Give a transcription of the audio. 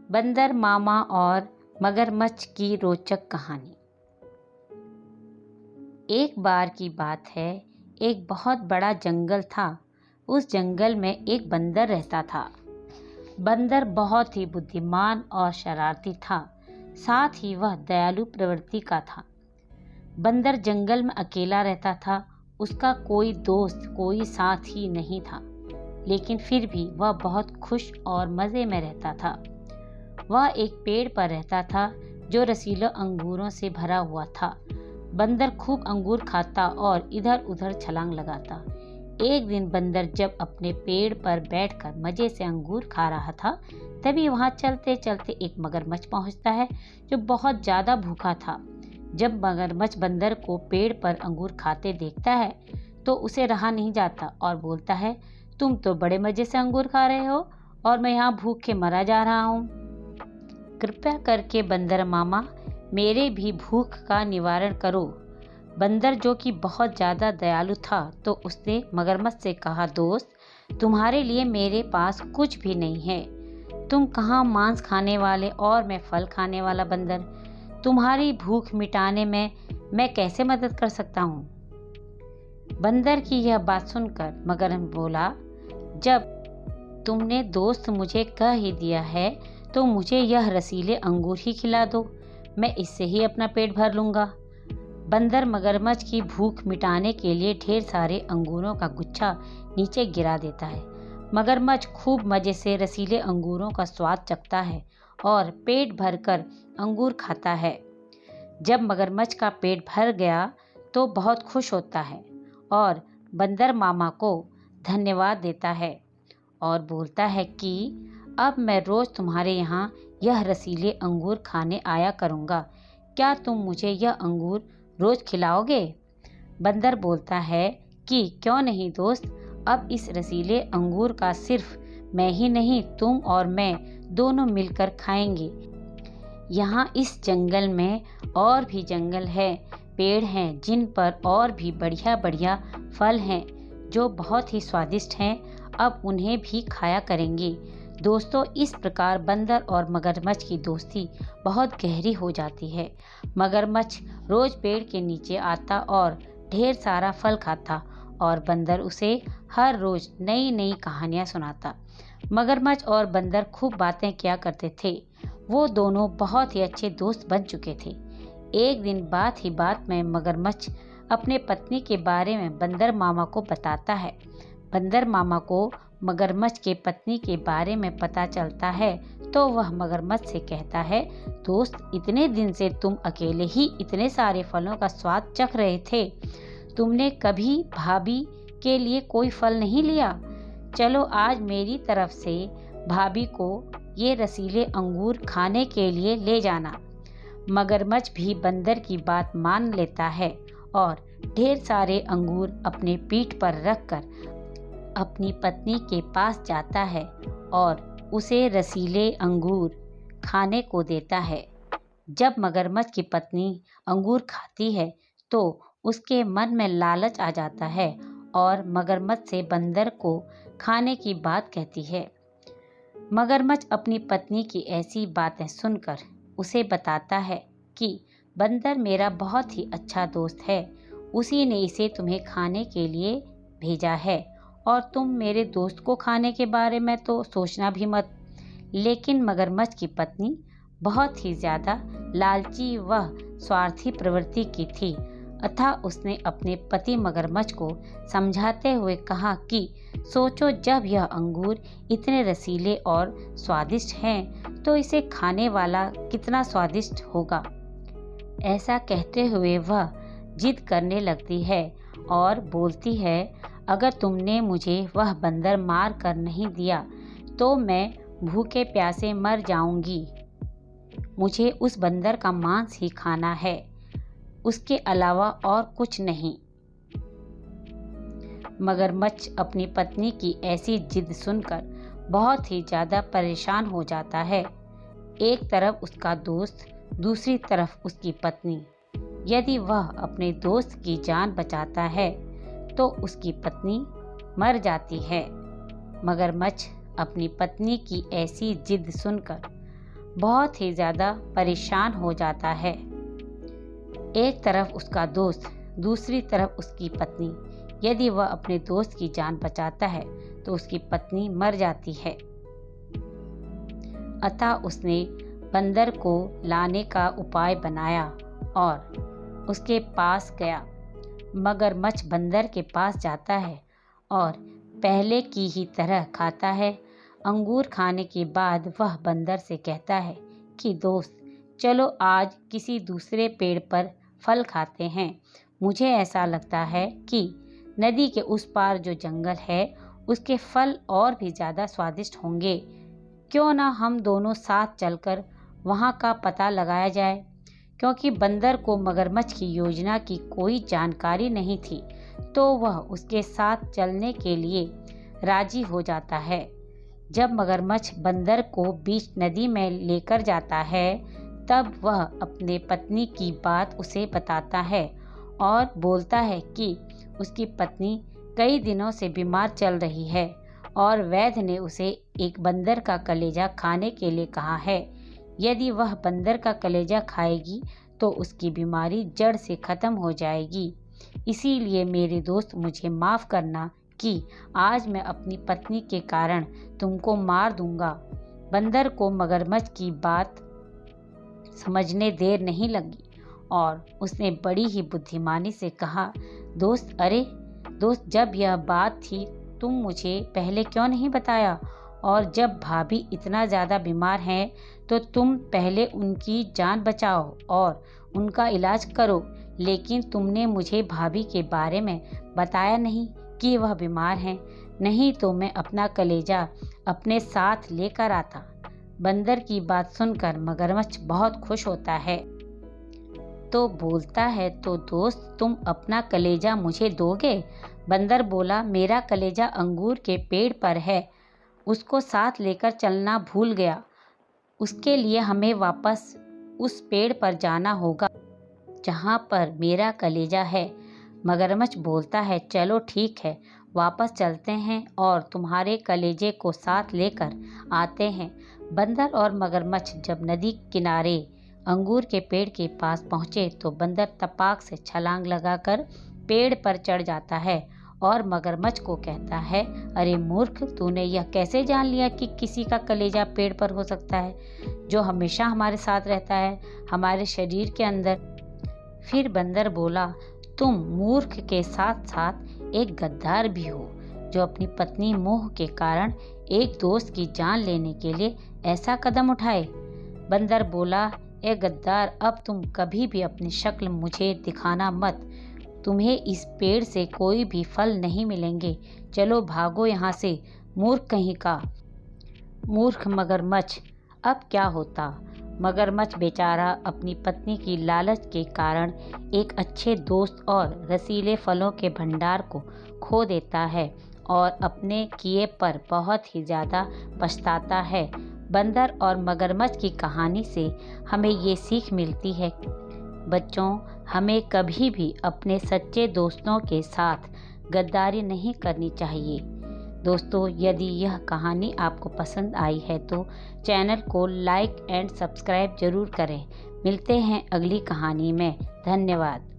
बंदर मामा और मगरमच्छ की रोचक कहानी। एक बार की बात है, एक बहुत बड़ा जंगल था। उस जंगल में एक बंदर रहता था। बंदर बहुत ही बुद्धिमान और शरारती था, साथ ही वह दयालु प्रवृत्ति का था। बंदर जंगल में अकेला रहता था। उसका कोई दोस्त, कोई साथी नहीं था, लेकिन फिर भी वह बहुत खुश और मज़े में रहता था। वह एक पेड़ पर रहता था जो रसीले अंगूरों से भरा हुआ था। बंदर खूब अंगूर खाता और इधर उधर छलांग लगाता। एक दिन बंदर जब अपने पेड़ पर बैठकर मज़े से अंगूर खा रहा था, तभी वहाँ चलते चलते एक मगरमच्छ पहुँचता है जो बहुत ज़्यादा भूखा था। जब मगरमच्छ बंदर को पेड़ पर अंगूर खाते देखता है तो उसे रहा नहीं जाता और बोलता है, तुम तो बड़े मज़े से अंगूर खा रहे हो और मैं यहाँ भूख के मरा जा रहा हूँ। कृपया करके बंदर मामा, मेरे भी भूख का निवारण करो। बंदर, जो कि बहुत ज़्यादा दयालु था, तो उसने मगरमच्छ से कहा, दोस्त, तुम्हारे लिए मेरे पास कुछ भी नहीं है। तुम कहाँ मांस खाने वाले और मैं फल खाने वाला बंदर। तुम्हारी भूख मिटाने में मैं कैसे मदद कर सकता हूँ? बंदर की यह बात सुनकर मगरमच्छ बोला, जब तुमने दोस्त मुझे कह ही दिया है तो मुझे यह रसीले अंगूर ही खिला दो, मैं इससे ही अपना पेट भर लूँगा। बंदर मगरमच्छ की भूख मिटाने के लिए ढेर सारे अंगूरों का गुच्छा नीचे गिरा देता है। मगरमच्छ खूब मज़े से रसीले अंगूरों का स्वाद चखता है और पेट भरकर अंगूर खाता है। जब मगरमच्छ का पेट भर गया तो बहुत खुश होता है और बंदर मामा को धन्यवाद देता है और बोलता है कि अब मैं रोज़ तुम्हारे यहाँ यह रसीले अंगूर खाने आया करूँगा। क्या तुम मुझे यह अंगूर रोज़ खिलाओगे? बंदर बोलता है कि क्यों नहीं दोस्त, अब इस रसीले अंगूर का सिर्फ मैं ही नहीं, तुम और मैं दोनों मिलकर खाएंगे। यहाँ इस जंगल में और भी जंगल है, पेड़ हैं जिन पर और भी बढ़िया बढ़िया फल हैं जो बहुत ही स्वादिष्ट हैं, अब उन्हें भी खाया करेंगे। दोस्तों, इस प्रकार बंदर और मगरमच्छ की दोस्ती बहुत गहरी हो जाती है। मगरमच्छ रोज़ पेड़ के नीचे आता और ढेर सारा फल खाता और बंदर उसे हर रोज़ नई नई कहानियाँ सुनाता। मगरमच्छ और बंदर खूब बातें किया करते थे। वो दोनों बहुत ही अच्छे दोस्त बन चुके थे। एक दिन बात ही बात में मगरमच्छ अपने पत्नी के बारे में बंदर मामा को बताता है। बंदर मामा को मगरमच्छ के पत्नी के बारे में पता चलता है तो वह मगरमच्छ से कहता है, दोस्त, इतने दिन से तुम अकेले ही इतने सारे फलों का स्वाद चख रहे थे, तुमने कभी भाभी के लिए कोई फल नहीं लिया? चलो आज मेरी तरफ से भाभी को ये रसीले अंगूर खाने के लिए ले जाना। मगरमच्छ भी बंदर की बात मान लेता है और ढेर सारे अंगूर अपने पीठ पर रखकर अपनी पत्नी के पास जाता है और उसे रसीले अंगूर खाने को देता है। जब मगरमच्छ की पत्नी अंगूर खाती है तो उसके मन में लालच आ जाता है और मगरमच्छ से बंदर को खाने की बात कहती है। मगरमच्छ अपनी पत्नी की ऐसी बातें सुनकर उसे बताता है कि बंदर मेरा बहुत ही अच्छा दोस्त है, उसी ने इसे तुम्हें खाने के लिए भेजा है और तुम मेरे दोस्त को खाने के बारे में तो सोचना भी मत। लेकिन मगरमच्छ की पत्नी बहुत ही ज़्यादा लालची व स्वार्थी प्रवृत्ति की थी, अतः उसने अपने पति मगरमच्छ को समझाते हुए कहा कि सोचो, जब यह अंगूर इतने रसीले और स्वादिष्ट हैं तो इसे खाने वाला कितना स्वादिष्ट होगा। ऐसा कहते हुए वह जिद करने लगती है और बोलती है, अगर तुमने मुझे वह बंदर मार कर नहीं दिया तो मैं भूखे प्यासे मर जाऊंगी। मुझे उस बंदर का मांस ही खाना है, उसके अलावा और कुछ नहीं। मगरमच्छ अपनी पत्नी की ऐसी जिद सुनकर बहुत ही ज़्यादा परेशान हो जाता है। एक तरफ उसका दोस्त, दूसरी तरफ उसकी पत्नी। यदि वह अपने दोस्त की जान बचाता है तो उसकी पत्नी मर जाती है। मगरमच्छ अपनी पत्नी की ऐसी जिद सुनकर बहुत ही ज़्यादा परेशान हो जाता है। एक तरफ उसका दोस्त, दूसरी तरफ उसकी पत्नी। यदि वह अपने दोस्त की जान बचाता है तो उसकी पत्नी मर जाती है। अतः उसने बंदर को लाने का उपाय बनाया और उसके पास गया। मगरमच्छ बंदर के पास जाता है और पहले की ही तरह खाता है। अंगूर खाने के बाद वह बंदर से कहता है कि दोस्त, चलो आज किसी दूसरे पेड़ पर फल खाते हैं। मुझे ऐसा लगता है कि नदी के उस पार जो जंगल है उसके फल और भी ज़्यादा स्वादिष्ट होंगे। क्यों ना हम दोनों साथ चलकर वहाँ का पता लगाया जाए। क्योंकि बंदर को मगरमच्छ की योजना की कोई जानकारी नहीं थी, तो वह उसके साथ चलने के लिए राजी हो जाता है। जब मगरमच्छ बंदर को बीच नदी में लेकर जाता है, तब वह अपने पत्नी की बात उसे बताता है और बोलता है कि उसकी पत्नी कई दिनों से बीमार चल रही है और वैद्य ने उसे एक बंदर का कलेजा खाने के लिए कहा है। यदि वह बंदर का कलेजा खाएगी तो उसकी बीमारी जड़ से ख़त्म हो जाएगी। इसीलिए मेरे दोस्त, मुझे माफ़ करना कि आज मैं अपनी पत्नी के कारण तुमको मार दूंगा। बंदर को मगरमच्छ की बात समझने देर नहीं लगी और उसने बड़ी ही बुद्धिमानी से कहा, दोस्त, अरे दोस्त, जब यह बात थी तुम मुझे पहले क्यों नहीं बताया? और जब भाभी इतना ज़्यादा बीमार हैं तो तुम पहले उनकी जान बचाओ और उनका इलाज करो। लेकिन तुमने मुझे भाभी के बारे में बताया नहीं कि वह बीमार हैं, नहीं तो मैं अपना कलेजा अपने साथ लेकर आता। बंदर की बात सुनकर मगरमच्छ बहुत खुश होता है, तो बोलता है, तो दोस्त, तुम अपना कलेजा मुझे दोगे? बंदर बोला, मेरा कलेजा अंगूर के पेड़ पर है, उसको साथ लेकर चलना भूल गया। उसके लिए हमें वापस उस पेड़ पर जाना होगा जहाँ पर मेरा कलेजा है। मगरमच्छ बोलता है, चलो ठीक है, वापस चलते हैं और तुम्हारे कलेजे को साथ लेकर आते हैं। बंदर और मगरमच्छ जब नदी किनारे अंगूर के पेड़ के पास पहुँचे तो बंदर तपाक से छलांग लगाकर पेड़ पर चढ़ जाता है और मगरमच्छ को कहता है, अरे मूर्ख, तूने यह कैसे जान लिया कि किसी का कलेजा पेड़ पर हो सकता है, जो हमेशा हमारे साथ रहता है, हमारे शरीर के अंदर। फिर बंदर बोला, तुम मूर्ख के साथ साथ एक गद्दार भी हो, जो अपनी पत्नी मोह के कारण एक दोस्त की जान लेने के लिए ऐसा कदम उठाए। बंदर बोला, ए गद्दार, अब तुम कभी भी अपनी शक्ल मुझे दिखाना मत। तुम्हें इस पेड़ से कोई भी फल नहीं मिलेंगे। चलो भागो यहाँ से, मूर्ख कहीं का। मूर्ख मगरमच्छ। अब क्या होता? मगरमच्छ बेचारा अपनी पत्नी की लालच के कारण एक अच्छे दोस्त और रसीले फलों के भंडार को खो देता है और अपने किए पर बहुत ही ज़्यादा पछताता है। बंदर और मगरमच्छ की कहानी से हमें ये सीख मिलती है, बच्चों, हमें कभी भी अपने सच्चे दोस्तों के साथ गद्दारी नहीं करनी चाहिए। दोस्तों, यदि यह कहानी आपको पसंद आई है तो चैनल को लाइक एंड सब्सक्राइब जरूर करें। मिलते हैं अगली कहानी में। धन्यवाद।